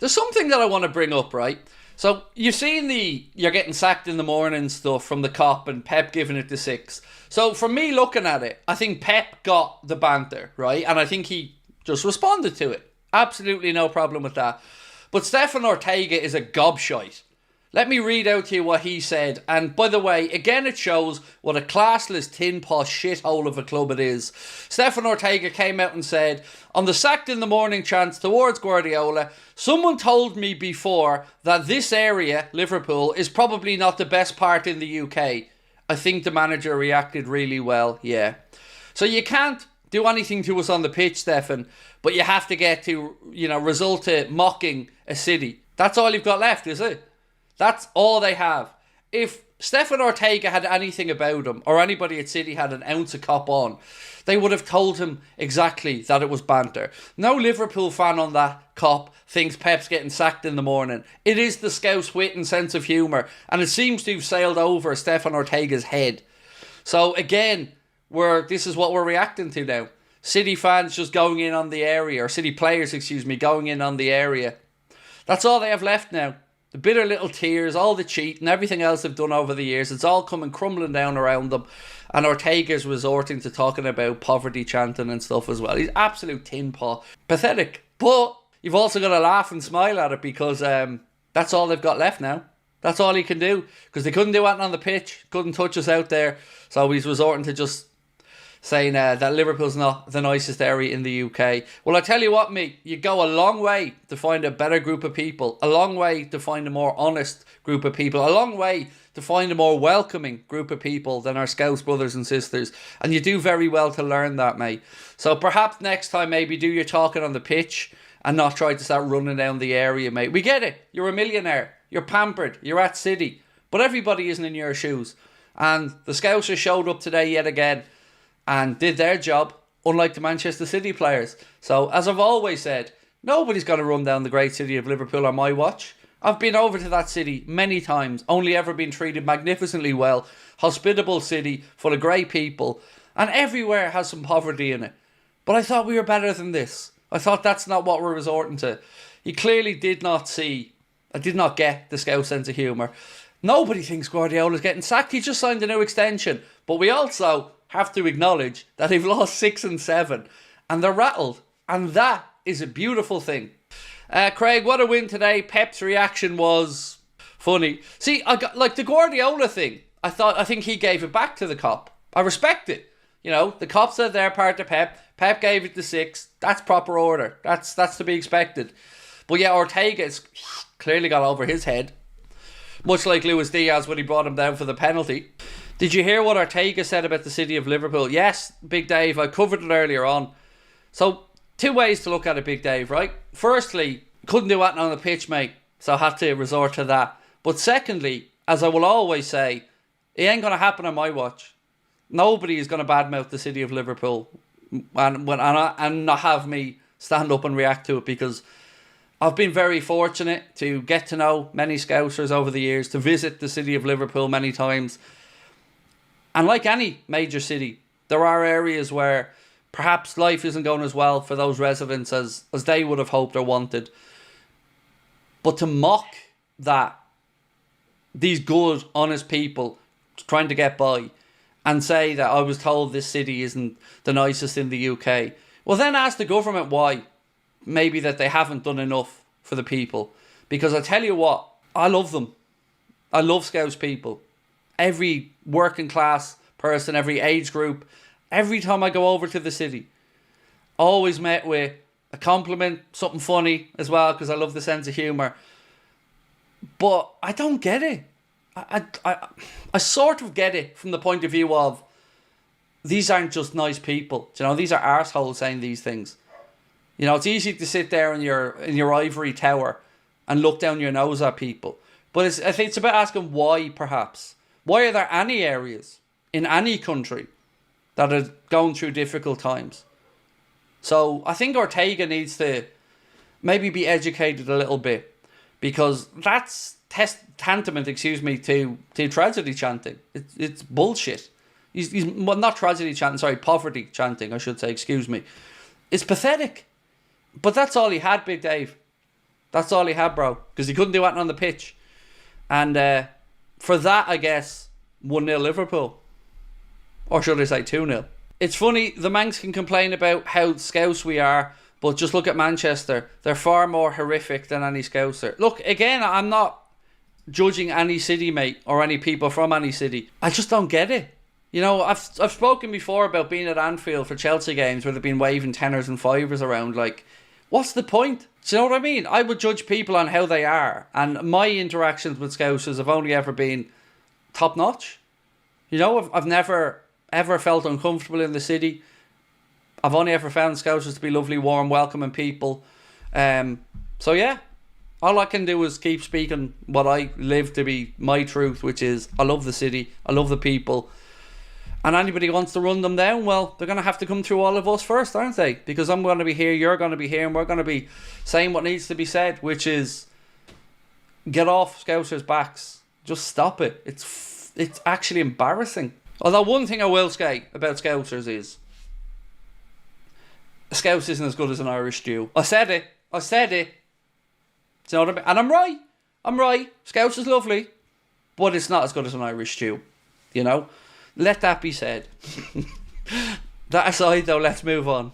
There's something that I want to bring up, right? So you've seen the you're getting sacked in the morning stuff from the cop and Pep giving it the 6. So from me looking at it, I think Pep got the banter, right? And I think he just responded to it. Absolutely no problem with that. But Stefan Ortega is a gobshite. Let me read out to you what he said. And by the way, again it shows what a classless tin pot shithole of a club it is. Stefan Ortega came out and said, on the sacked in the morning chants towards Guardiola, someone told me before that this area, Liverpool, is probably not the best part in the UK. I think the manager reacted really well, yeah. So you can't do anything to us on the pitch, Stefan, but you have to get to, result to mocking a city. That's all you've got left, is it? That's all they have. If Stefan Ortega had anything about him, or anybody at City had an ounce of cop on, they would have told him exactly that it was banter. No Liverpool fan on that cop thinks Pep's getting sacked in the morning. It is the Scouse wit and sense of humour, and it seems to have sailed over Stefan Ortega's head. So again, this is what we're reacting to now. City fans just going in on the area, or City players, going in on the area. That's all they have left now. The bitter little tears, all the cheating, everything else they've done over the years, it's all coming crumbling down around them. And Ortega's resorting to talking about poverty chanting and stuff as well. He's absolute tin pot. Pathetic. But you've also got to laugh and smile at it because that's all they've got left now. That's all he can do. Because they couldn't do anything on the pitch. Couldn't touch us out there. So he's resorting to just saying that Liverpool's not the nicest area in the UK. Well, I tell you what, mate, you go a long way to find a better group of people, a long way to find a more honest group of people, a long way to find a more welcoming group of people than our Scouse brothers and sisters. And you do very well to learn that, mate. So perhaps next time maybe do your talking on the pitch and not try to start running down the area, mate. We get it. You're a millionaire. You're pampered. You're at City. But everybody isn't in your shoes. And the Scousers showed up today yet again and did their job, unlike the Manchester City players. So, as I've always said, nobody's going to run down the great city of Liverpool on my watch. I've been over to that city many times, only ever been treated magnificently well. Hospitable city, full of great people, and everywhere has some poverty in it. But I thought we were better than this. I thought that's not what we're resorting to. He clearly did not get the Scouse sense of humour. Nobody thinks Guardiola's getting sacked. He just signed a new extension. But we also have to acknowledge that they've lost 6 and 7 and they're rattled, and that is a beautiful thing. Craig, what a win today. Pep's reaction was funny. See, I got like the Guardiola thing. I think he gave it back to the cop. I respect it. The cop said their part to Pep. Pep gave it the 6. That's proper order. That's to be expected. But yeah, Ortega's clearly got over his head, much like Luis Diaz when he brought him down for the penalty. Did you hear what Ortega said about the city of Liverpool? Yes, Big Dave, I covered it earlier on. So, 2 ways to look at it, Big Dave, right? Firstly, couldn't do anything on the pitch, mate, so I had to resort to that. But secondly, as I will always say, it ain't going to happen on my watch. Nobody is going to badmouth the city of Liverpool and not have me stand up and react to it, because I've been very fortunate to get to know many Scousers over the years, to visit the city of Liverpool many times. And like any major city, there are areas where perhaps life isn't going as well for those residents as they would have hoped or wanted. But to mock these good, honest people trying to get by and say that I was told this city isn't the nicest in the UK, well then ask the government why. Maybe that they haven't done enough for the people. Because I tell you what, I love them. I love Scouse people. Every working class person, every age group, every time I go over to the city, always met with a compliment, something funny as well, because I love the sense of humour. But I don't get it. I sort of get it from the point of view of these aren't just nice people. These are arseholes saying these things. It's easy to sit there in your ivory tower and look down your nose at people. But I think it's about asking why, perhaps. Why are there any areas in any country that are going through difficult times? So I think Ortega needs to maybe be educated a little bit, because that's tantamount, to tragedy chanting. It's bullshit. He's well, not tragedy chanting, sorry, poverty chanting, I should say, excuse me. It's pathetic. But that's all he had, Big Dave. That's all he had, bro. Because he couldn't do anything on the pitch. And for that, I guess, 1-0 Liverpool. Or should I say 2-0. It's funny, the Manx can complain about how Scouse we are, but just look at Manchester. They're far more horrific than any Scouser. Look, again, I'm not judging any city, mate, or any people from any city. I just don't get it. You know, I've spoken before about being at Anfield for Chelsea games where they've been waving tenors and fivers around. Like, what's the point? Do you know what I mean? I would judge people on how they are. And my interactions with Scousers have only ever been top notch. You know, I've never ever felt uncomfortable in the city. I've only ever found Scousers to be lovely, warm, welcoming people. So yeah, all I can do is keep speaking what I live to be my truth, which is I love the city, I love the people. And anybody who wants to run them down, well, they're going to have to come through all of us first, aren't they? Because I'm going to be here, you're going to be here, and we're going to be saying what needs to be said, which is get off Scousers' backs. Just stop it. It's actually embarrassing. Although one thing I will say about Scousers is a Scouse isn't as good as an Irish stew. I said it. Do you know what I mean? And I'm right. Scouse is lovely, but it's not as good as an Irish stew. You know? Let that be said. That aside, though, let's move on.